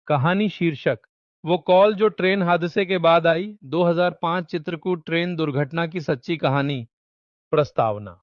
कहानी शीर्षक वो कॉल जो ट्रेन हादसे के बाद आई। 2005 चित्रकूट ट्रेन दुर्घटना की सच्ची कहानी। प्रस्तावना।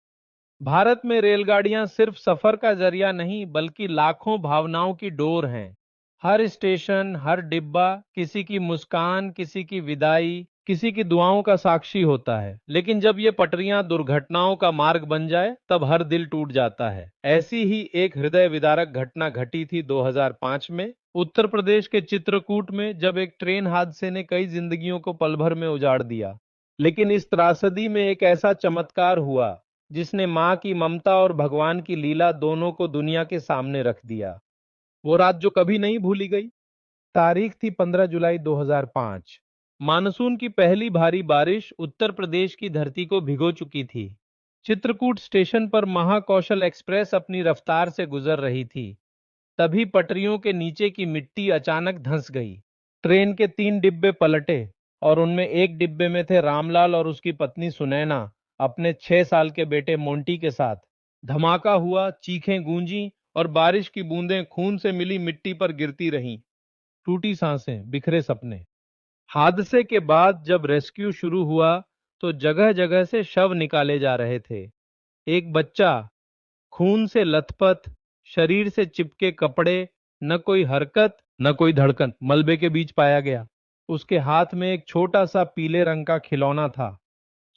भारत में रेलगाड़ियां सिर्फ सफर का जरिया नहीं बल्कि लाखों भावनाओं की डोर हैं। हर स्टेशन, हर डिब्बा किसी की मुस्कान, किसी की विदाई, किसी की दुआओं का साक्षी होता है। लेकिन जब ये पटरियां दुर्घटनाओं का मार्ग बन जाए तब हर दिल टूट जाता है। ऐसी ही एक हृदय विदारक घटना घटी थी 2005 में उत्तर प्रदेश के चित्रकूट में, जब एक ट्रेन हादसे ने कई जिंदगियों को पल भर में उजाड़ दिया। लेकिन इस त्रासदी में एक ऐसा चमत्कार हुआ जिसने मां की ममता और भगवान की लीला दोनों को दुनिया के सामने रख दिया। वो रात जो कभी नहीं भूली गई। तारीख थी 15 जुलाई 2005। मानसून की पहली भारी बारिश उत्तर प्रदेश की धरती को भिगो चुकी थी। चित्रकूट स्टेशन पर महाकौशल एक्सप्रेस अपनी रफ्तार से गुजर रही थी। तभी पटरियों के नीचे की मिट्टी अचानक धंस गई। ट्रेन के 3 डिब्बे पलटे और उनमें एक डिब्बे में थे रामलाल और उसकी पत्नी सुनैना अपने 6 साल के बेटे मोंटी के साथ। धमाका हुआ, चीखें गूंजी और बारिश की बूंदें खून से मिली मिट्टी पर गिरती रहीं। टूटी सांसें, बिखरे सपने। हादसे के बाद जब रेस्क्यू शुरू हुआ तो जगह जगह से शव निकाले जा रहे थे। एक बच्चा खून से लथपथ, शरीर से चिपके कपड़े, न कोई हरकत न कोई धड़कन, मलबे के बीच पाया गया। उसके हाथ में एक छोटा सा पीले रंग का खिलौना था।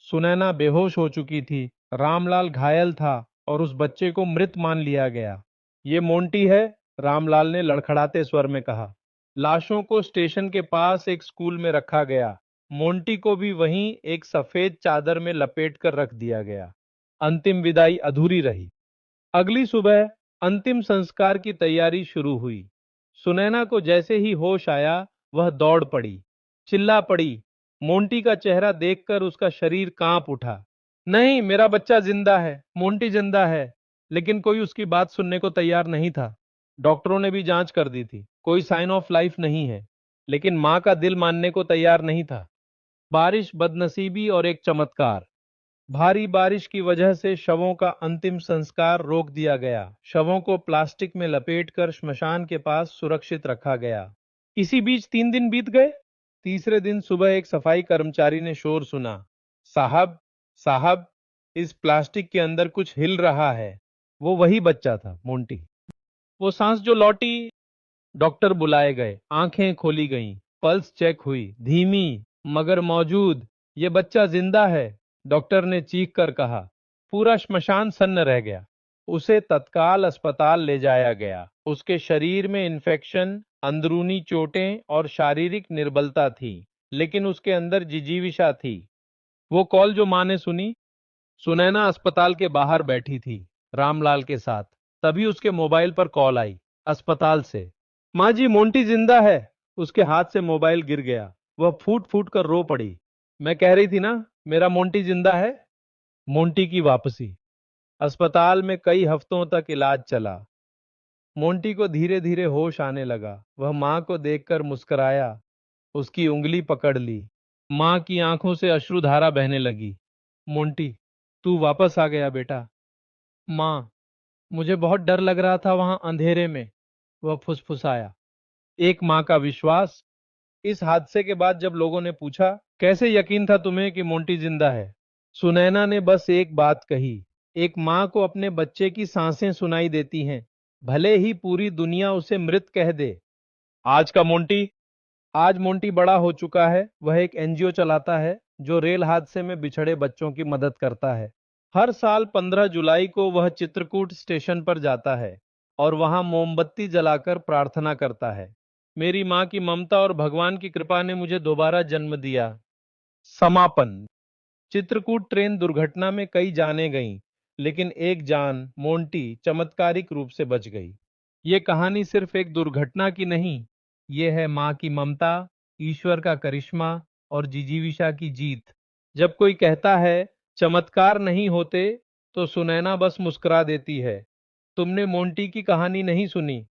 सुनैना बेहोश हो चुकी थी, रामलाल घायल था और उस बच्चे को मृत मान लिया गया। ये मोंटी है, रामलाल ने लड़खड़ाते स्वर में कहा। लाशों को स्टेशन के पास एक स्कूल में रखा गया। मोंटी को भी वहीं एक सफेद चादर में लपेट कर रख दिया गया। अंतिम विदाई अधूरी रही। अगली सुबह अंतिम संस्कार की तैयारी शुरू हुई। सुनैना को जैसे ही होश आया वह दौड़ पड़ी, चिल्ला पड़ी। मोंटी का चेहरा देखकर उसका शरीर कांप उठा। नहीं, मेरा बच्चा जिंदा है, मोंटी जिंदा है। लेकिन कोई उसकी बात सुनने को तैयार नहीं था। डॉक्टरों ने भी जांच कर दी थी, कोई साइन ऑफ लाइफ नहीं है। लेकिन मां का दिल मानने को तैयार नहीं था। बारिश, बदनसीबी और एक चमत्कार। भारी बारिश की वजह से शवों का अंतिम संस्कार रोक दिया गया। शवों को प्लास्टिक में लपेटकर श्मशान के पास सुरक्षित रखा गया। इसी बीच 3 दिन बीत गए। तीसरे दिन सुबह एक सफाई कर्मचारी ने शोर सुना। साहब, साहब, इस प्लास्टिक के अंदर कुछ हिल रहा है। वो वही बच्चा था, मोंटी। वो सांस जो लौटी। डॉक्टर बुलाए गए, आंखें खोली गईं, पल्स चेक हुई, धीमी मगर मौजूद। ये बच्चा जिंदा है, डॉक्टर ने चीख कर कहा। पूरा श्मशान सन्न रह गया। उसे तत्काल अस्पताल ले जाया गया। उसके शरीर में इन्फेक्शन, अंदरूनी चोटें और शारीरिक निर्बलता थी, लेकिन उसके अंदर जिजीविषा थी। वो कॉल जो मां ने सुनी। सुनैना अस्पताल के बाहर बैठी थी रामलाल के साथ। तभी उसके मोबाइल पर कॉल आई, अस्पताल से। माँ जी, मोंटी जिंदा है। उसके हाथ से मोबाइल गिर गया। वह फूट फूट कर रो पड़ी। मैं कह रही थी ना, मेरा मोंटी जिंदा है। मोंटी की वापसी। अस्पताल में कई हफ्तों तक इलाज चला। मोंटी को धीरे धीरे होश आने लगा। वह माँ को देखकर मुस्कुराया, उसकी उंगली पकड़ ली। माँ की आंखों से अश्रुधारा बहने लगी। मोंटी, तू वापस आ गया बेटा। माँ, मुझे बहुत डर लग रहा था वहां अंधेरे में, वह फुसफुसाया। एक माँ का विश्वास। इस हादसे के बाद जब लोगों ने पूछा, कैसे यकीन था तुम्हें कि मोंटी जिंदा है, सुनैना ने बस एक बात कही। एक माँ को अपने बच्चे की सांसें सुनाई देती हैं, भले ही पूरी दुनिया उसे मृत कह दे। आज का मोंटी। आज मोंटी बड़ा हो चुका है। वह एक एनजीओ चलाता है जो रेल हादसे में बिछड़े बच्चों की मदद करता है। हर साल 15 जुलाई को वह चित्रकूट स्टेशन पर जाता है और वहां मोमबत्ती जलाकर प्रार्थना करता है। मेरी माँ की ममता और भगवान की कृपा ने मुझे दोबारा जन्म दिया। समापन। चित्रकूट ट्रेन दुर्घटना में कई जानें गईं, लेकिन एक जान, मोंटी, चमत्कारिक रूप से बच गई। ये कहानी सिर्फ एक दुर्घटना की नहीं, ये है माँ की ममता, ईश्वर का करिश्मा और जिजीविषा की जीत। जब कोई कहता है चमत्कार नहीं होते, तो सुनैना बस मुस्कुरा देती है। तुमने मोंटी की कहानी नहीं सुनी,